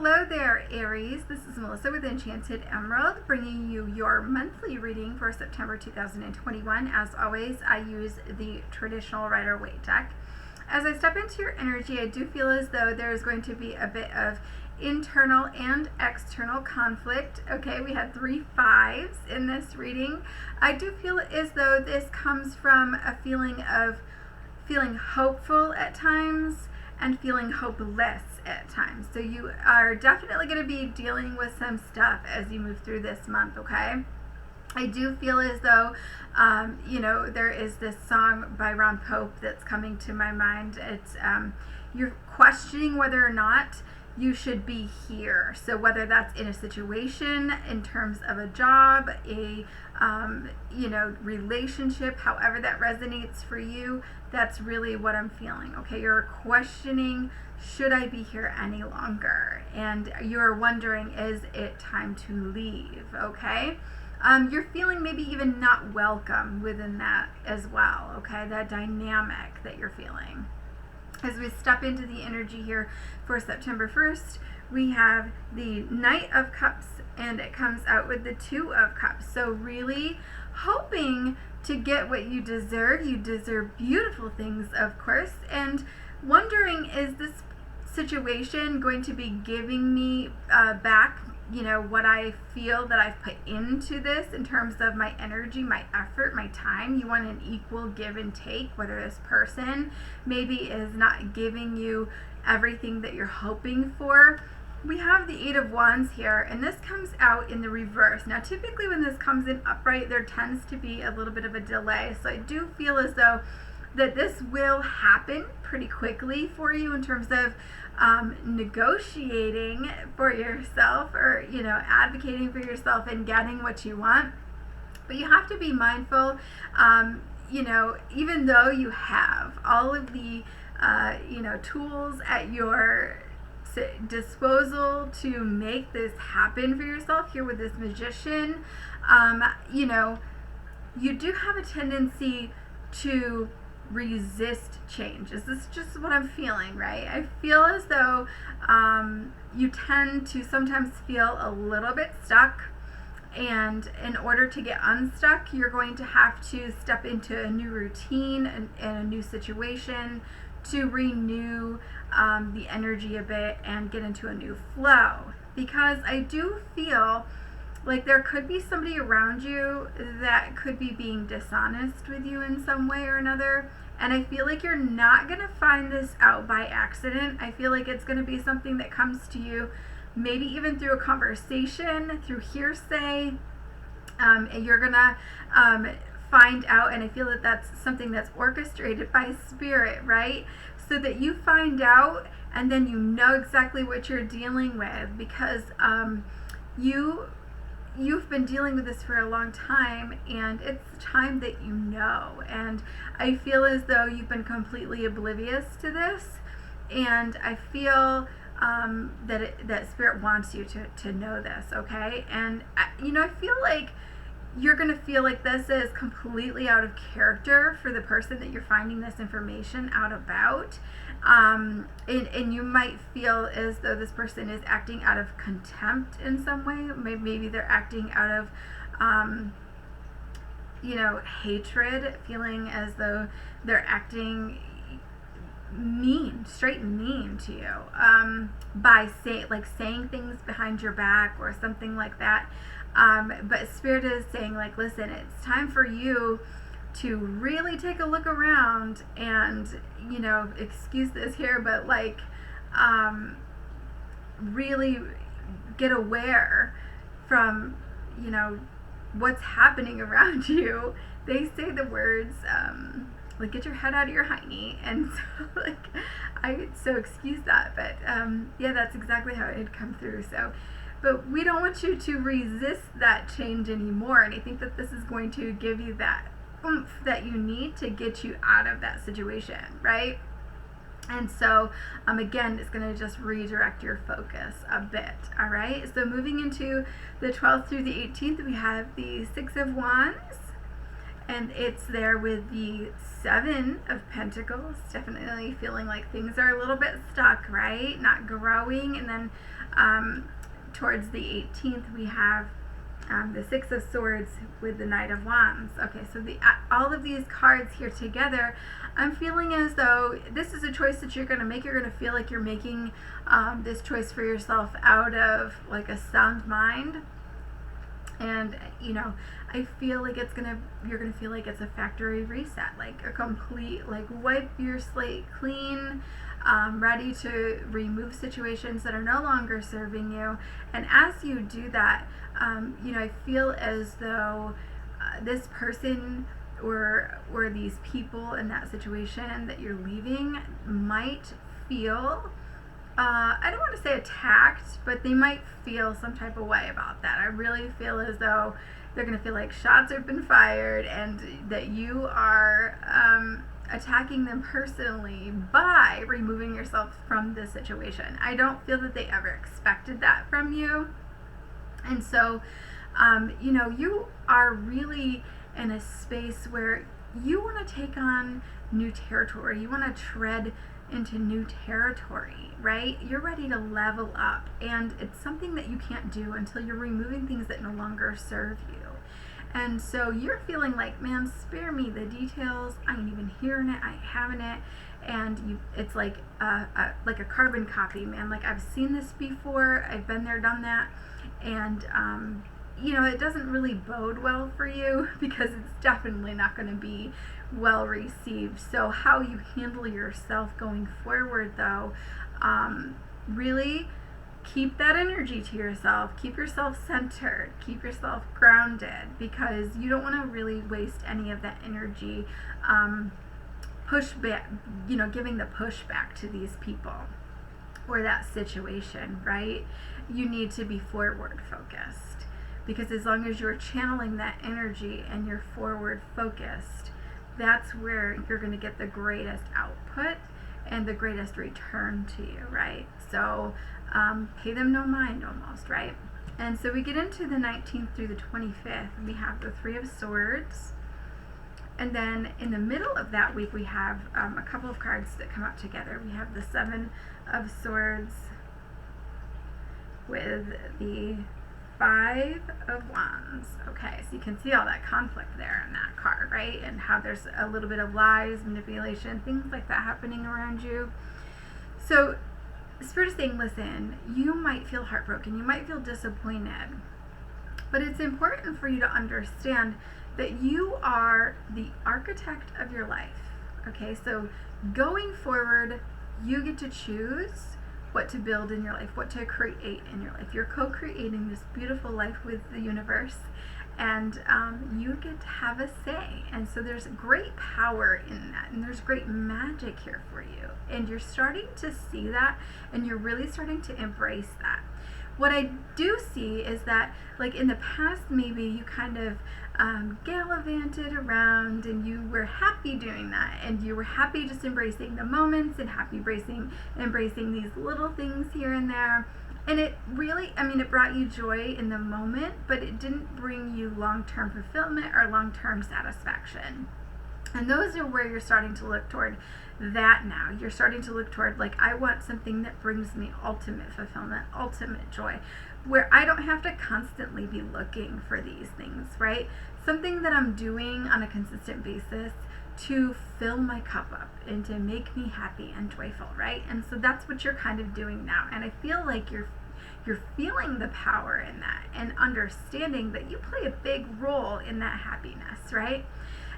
Hello there, Aries. This is Melissa with Enchanted Emerald, bringing you your monthly reading for September 2021. As always, I use the traditional Rider-Waite deck. As I step into your energy, I do feel as though there is going to be a bit of internal and external conflict. Okay, we had 3 5s in this reading. I do feel as though this comes from a feeling of feeling hopeful at times and feeling hopeless at times. So you are definitely going to be dealing with some stuff as you move through this month, okay? I do feel as though, there is this song by Ron Pope that's coming to my mind. It's, you're questioning whether or not you should be here. So whether that's in a situation, in terms of a job, a relationship, however that resonates for you, that's really what I'm feeling. Okay, you're questioning, should I be here any longer? And you're wondering, is it time to leave? Okay, you're feeling maybe even not welcome within that as well. Okay, that dynamic that you're feeling. As we step into the energy here for September 1st, we have the Knight of Cups, and it comes out with the 2 of Cups. So really hoping to get what you deserve. You deserve beautiful things, of course, and wondering, is this situation going to be giving me back, what I feel that I've put into this in terms of my energy, my effort, my time. You want an equal give and take, whether this person maybe is not giving you everything that you're hoping for. We have the 8 of Wands here, and this comes out in the reverse. Now, typically when this comes in upright, there tends to be a little bit of a delay. So I do feel as though that this will happen pretty quickly for you in terms of negotiating for yourself, or advocating for yourself and getting what you want. But you have to be mindful, even though you have all of the tools at your disposal to make this happen for yourself here with this Magician, you do have a tendency to resist change. Is this just what I'm feeling, right? I feel as though you tend to sometimes feel a little bit stuck, and in order to get unstuck, you're going to have to step into a new routine and a new situation to renew the energy a bit and get into a new flow. Because I do feel like there could be somebody around you that could be being dishonest with you in some way or another. And I feel like you're not going to find this out by accident. I feel like it's going to be something that comes to you maybe even through a conversation, through hearsay. And you're going to find out, and I feel that that's something that's orchestrated by Spirit, right? So that you find out and then you know exactly what you're dealing with, because you've been dealing with this for a long time, and it's time that you know. And I feel as though you've been completely oblivious to this, and I feel that Spirit wants you to know this, okay? And I feel like you're going to feel like this is completely out of character for the person that you're finding this information out about. And you might feel as though this person is acting out of contempt in some way. Maybe they're acting out of, hatred, feeling as though they're acting mean, straight mean to you, by saying things behind your back or something like that. But Spirit is saying, listen, it's time for you to really take a look around and, excuse this here, but really get aware from, what's happening around you. They say the words, get your head out of your hiney. And so, excuse that, but, that's exactly how it had come through. So, but we don't want you to resist that change anymore. And I think that this is going to give you that oomph that you need to get you out of that situation, right? And so, again, it's going to just redirect your focus a bit, all right? So moving into the 12th through the 18th, we have the 6 of Wands. And it's there with the Seven of Pentacles, definitely feeling like things are a little bit stuck, right? Not growing. And then towards the 18th, we have the Six of Swords with the Knight of Wands. Okay, so all of these cards here together, I'm feeling as though this is a choice that you're going to make. You're going to feel like you're making this choice for yourself out of like a sound mind. And, you know, I feel like you're going to feel like it's a factory reset, like a complete, like wipe your slate clean, ready to remove situations that are no longer serving you. And as you do that, you know, I feel as though this person or these people in that situation that you're leaving might feel, I don't want to say attacked, but they might feel some type of way about that. I really feel as though they're going to feel like shots have been fired and that you are attacking them personally by removing yourself from this situation. I don't feel that they ever expected that from you. And so, you know, you are really in a space where you want to take on new territory. You want to tread into new territory, right? You're ready to level up, and it's something that you can't do until you're removing things that no longer serve you. And so you're feeling like, man, spare me the details. I ain't even hearing it. I ain't having it. And it's like a carbon copy, man. Like, I've seen this before. I've been there, done that. And, you know, it doesn't really bode well for you because it's definitely not going to be well received. So how you handle yourself going forward, though, really keep that energy to yourself. Keep yourself centered. Keep yourself grounded, because you don't want to really waste any of that energy giving the pushback to these people or that situation, right? You need to be forward focused, because as long as you're channeling that energy and you're forward focused, that's where you're going to get the greatest output and the greatest return to you, right? So pay them no mind almost, right? And so we get into the 19th through the 25th. We have the Three of Swords. And then in the middle of that week, we have a couple of cards that come out together. We have the Seven of Swords with the Five of Wands. Okay, so you can see all that conflict there in that card, right? And how there's a little bit of lies, manipulation, things like that happening around you. So Spirit is saying, listen, you might feel heartbroken, you might feel disappointed, but it's important for you to understand that you are the architect of your life. Okay, so going forward, you get to choose what to build in your life, what to create in your life. You're co-creating this beautiful life with the universe, and you get to have a say. And so there's great power in that, and there's great magic here for you. And you're starting to see that, and you're really starting to embrace that. What I do see is that, like in the past, maybe you kind of gallivanted around and you were happy doing that, and you were happy just embracing the moments and happy embracing these little things here and there. And it really, I mean, it brought you joy in the moment, but it didn't bring you long-term fulfillment or long-term satisfaction. And those are where you're starting to look toward that now. You're starting to look toward, like, I want something that brings me ultimate fulfillment, ultimate joy, where I don't have to constantly be looking for these things, right? Something that I'm doing on a consistent basis to fill my cup up and to make me happy and joyful, right? And so that's what you're kind of doing now. And I feel like you're feeling the power in that and understanding that you play a big role in that happiness, right?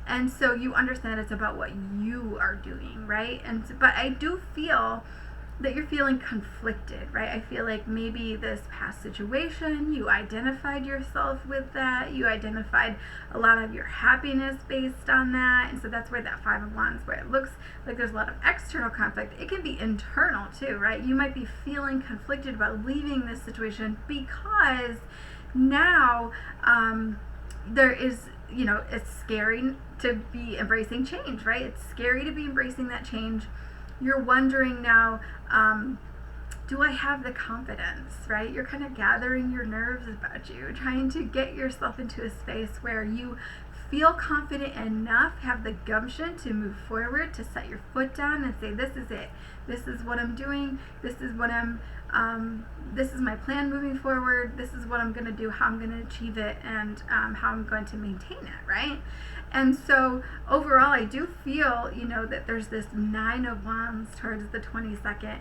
And so you understand it's about what you are doing, right? And so, but I do feel that you're feeling conflicted, right? I feel like maybe this past situation, you identified yourself with that. You identified a lot of your happiness based on that. And so that's where that Five of Wands, where it looks like there's a lot of external conflict. It can be internal too, right? You might be feeling conflicted about leaving this situation because now there is, you know, it's scary to be embracing change, right? It's scary to be embracing that change. You're wondering now, do I have the confidence, right? You're kind of gathering your nerves about you, trying to get yourself into a space where you feel confident enough, have the gumption to move forward, to set your foot down and say, this is it. This is what I'm doing. This is what this is my plan moving forward. This is what I'm going to do, how I'm going to achieve it, and how I'm going to maintain it, right? And so overall, I do feel, that there's this 9 of Wands towards the 22nd,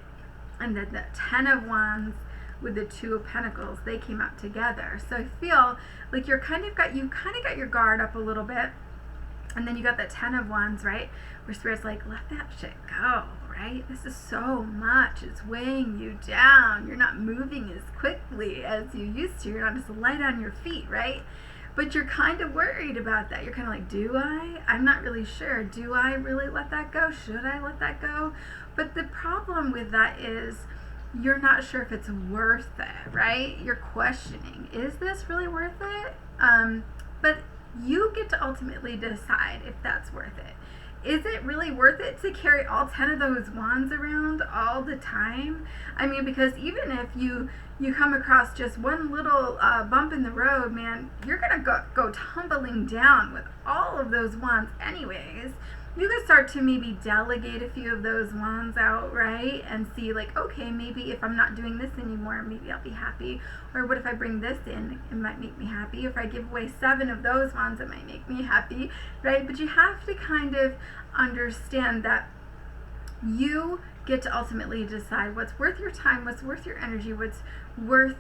and then the 10 of Wands with the 2 of Pentacles, they came out together. So I feel like you kind of got your guard up a little bit, and then you got the 10 of Wands, right? Where Spirit's like, let that shit go, right? This is so much. It's weighing you down. You're not moving as quickly as you used to. You're not as light on your feet, right? But you're kind of worried about that. You're kind of like, do I? I'm not really sure. Do I really let that go? Should I let that go? But the problem with that is you're not sure if it's worth it, right? You're questioning, is this really worth it? But you get to ultimately decide if that's worth it. Is it really worth it to carry all 10 of those wands around all the time? I mean, because even if you come across just one little bump in the road, man, you're going to go tumbling down with all of those wands anyways. You could start to maybe delegate a few of those wands out, right? And see like, okay, maybe if I'm not doing this anymore, maybe I'll be happy. Or what if I bring this in? It might make me happy. If I give away 7 of those wands, it might make me happy, right? But you have to kind of understand that you get to ultimately decide what's worth your time, what's worth your energy, what's worth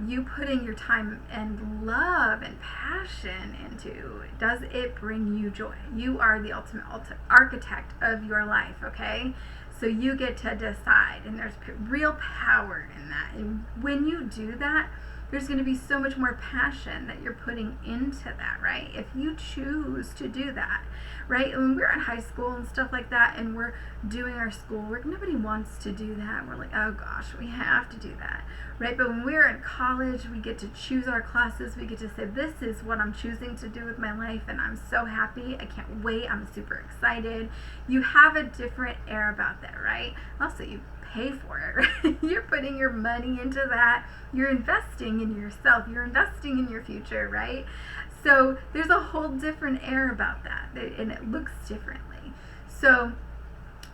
you putting your time and love and passion into. Does it bring you joy? You are the ultimate architect of your life, okay? So you get to decide, and there's real power in that. And when you do that, there's going to be so much more passion that you're putting into that, right? If you choose to do that, right? When we're in high school and stuff like that, and we're doing our schoolwork, nobody wants to do that. We're like, oh gosh, we have to do that, right? But when we're in college, we get to choose our classes. We get to say, this is what I'm choosing to do with my life, and I'm so happy. I can't wait. I'm super excited. You have a different air about that, right? Also, you pay for it, right? You're putting your money into that. You're investing in yourself. You're investing in your future, right? So there's a whole different air about that, and it looks differently. So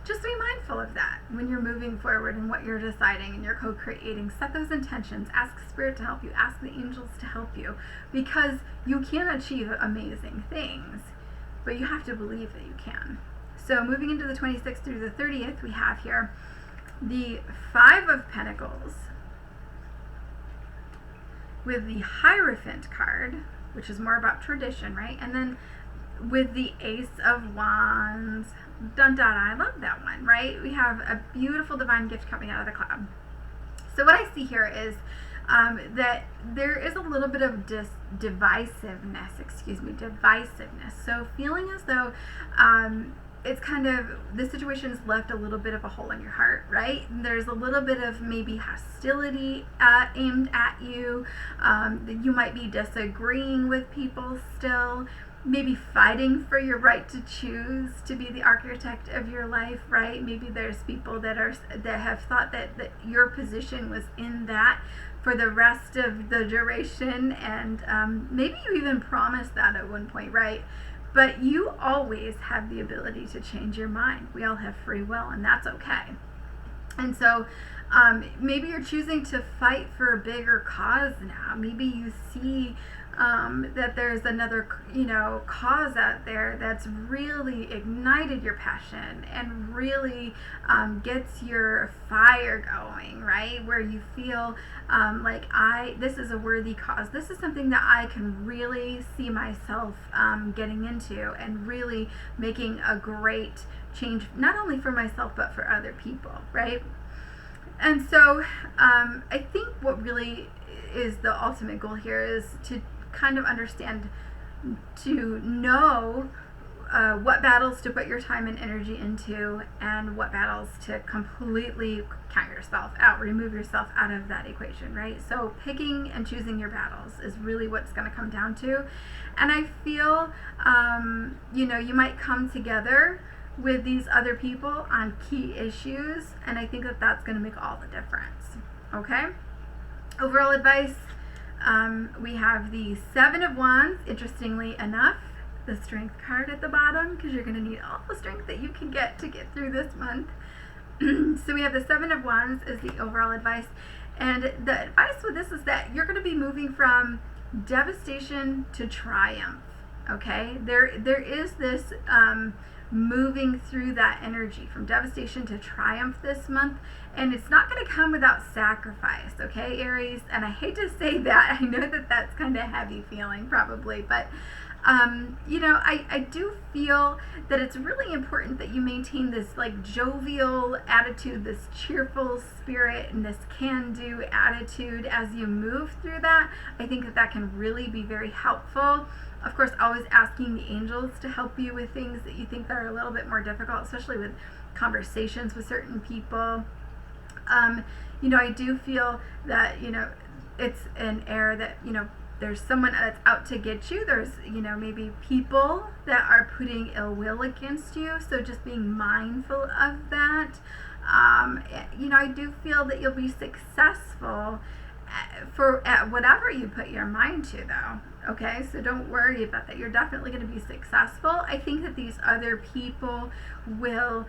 just be mindful of that when you're moving forward and what you're deciding and you're co-creating. Set those intentions. Ask Spirit to help you. Ask the angels to help you, because you can achieve amazing things, but you have to believe that you can. So moving into the 26th through the 30th, we have here the 5 of Pentacles with the Hierophant card, which is more about tradition, right? And then with the Ace of Wands, dun dun, I love that one, right? We have a beautiful divine gift coming out of the cloud. So what I see here is that there is a little bit of divisiveness. So feeling as though it's kind of, the situation has left a little bit of a hole in your heart, right? There's a little bit of maybe hostility aimed at you. You might be disagreeing with people still, maybe fighting for your right to choose to be the architect of your life, right? Maybe there's people that have thought that your position was in that for the rest of the duration, and maybe you even promised that at one point, right? But you always have the ability to change your mind. We all have free will, and that's okay. And so maybe you're choosing to fight for a bigger cause now. Maybe you see that there's another, cause out there that's really ignited your passion and really gets your fire going, right? Where you feel like this is a worthy cause. This is something that I can really see myself getting into and really making a great change, not only for myself, but for other people, right? And so I think what really is the ultimate goal here is to kind of understand, to know what battles to put your time and energy into, and what battles to completely count yourself out, remove yourself out of that equation, right? So picking and choosing your battles is really what's going to come down to. And I feel, you might come together with these other people on key issues, and I think that that's going to make all the difference, okay? Overall advice, We have the Seven of Wands, interestingly enough, the Strength card at the bottom, because you're going to need all the strength that you can get to get through this month. So we have the Seven of Wands as the overall advice. And the advice with this is that you're going to be moving from devastation to triumph. Okay? There is this moving through that energy from devastation to triumph this month, and it's not going to come without sacrifice, okay, Aries? And I hate to say that. I know that that's kind of a heavy feeling probably, but you know, I do feel that it's really important that you maintain this like jovial attitude, this cheerful spirit, and this can-do attitude as you move through that. I think that that can really be very helpful. Of course, always asking the angels to help you with things that you think that are a little bit more difficult, especially with conversations with certain people. You know, I do feel that, you know, it's an air that, you know, there's someone that's out to get you. There's, you know, maybe people that are putting ill will against you. So just being mindful of that. You know, I do feel that you'll be successful at whatever you put your mind to, though. Okay, so don't worry about that. You're definitely going to be successful. I think that these other people will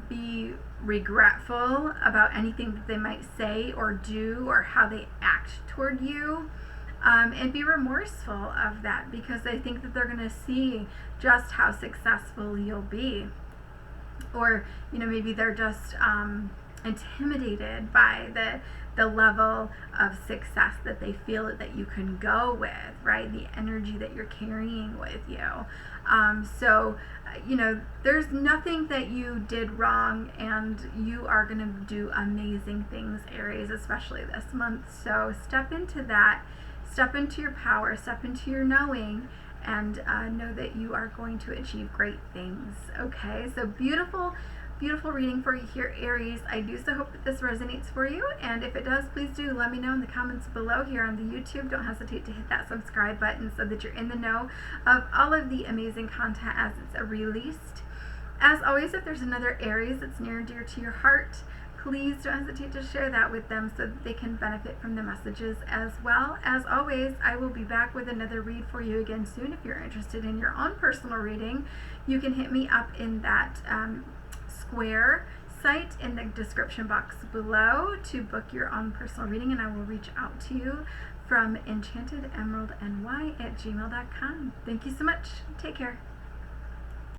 be regretful about anything that they might say or do or how they act toward you. And be remorseful of that, because I think that they're going to see just how successful you'll be. Or, you know, maybe they're just intimidated by the level of success that they feel that you can go with, right? The energy that you're carrying with you. So, you know, there's nothing that you did wrong, and you are going to do amazing things, Aries, especially this month. So step into that. Step into your power, step into your knowing, and know that you are going to achieve great things. Okay, so beautiful, beautiful reading for you here, Aries. I do so hope that this resonates for you, and if it does, please do let me know in the comments below here on the YouTube. Don't hesitate to hit that subscribe button so that you're in the know of all of the amazing content as it's released. As always, if there's another Aries that's near and dear to your heart, please don't hesitate to share that with them so that they can benefit from the messages as well. As always, I will be back with another read for you again soon. If you're interested in your own personal reading, you can hit me up in that square site in the description box below to book your own personal reading, and I will reach out to you from enchantedemeraldny@gmail.com. Thank you so much. Take care.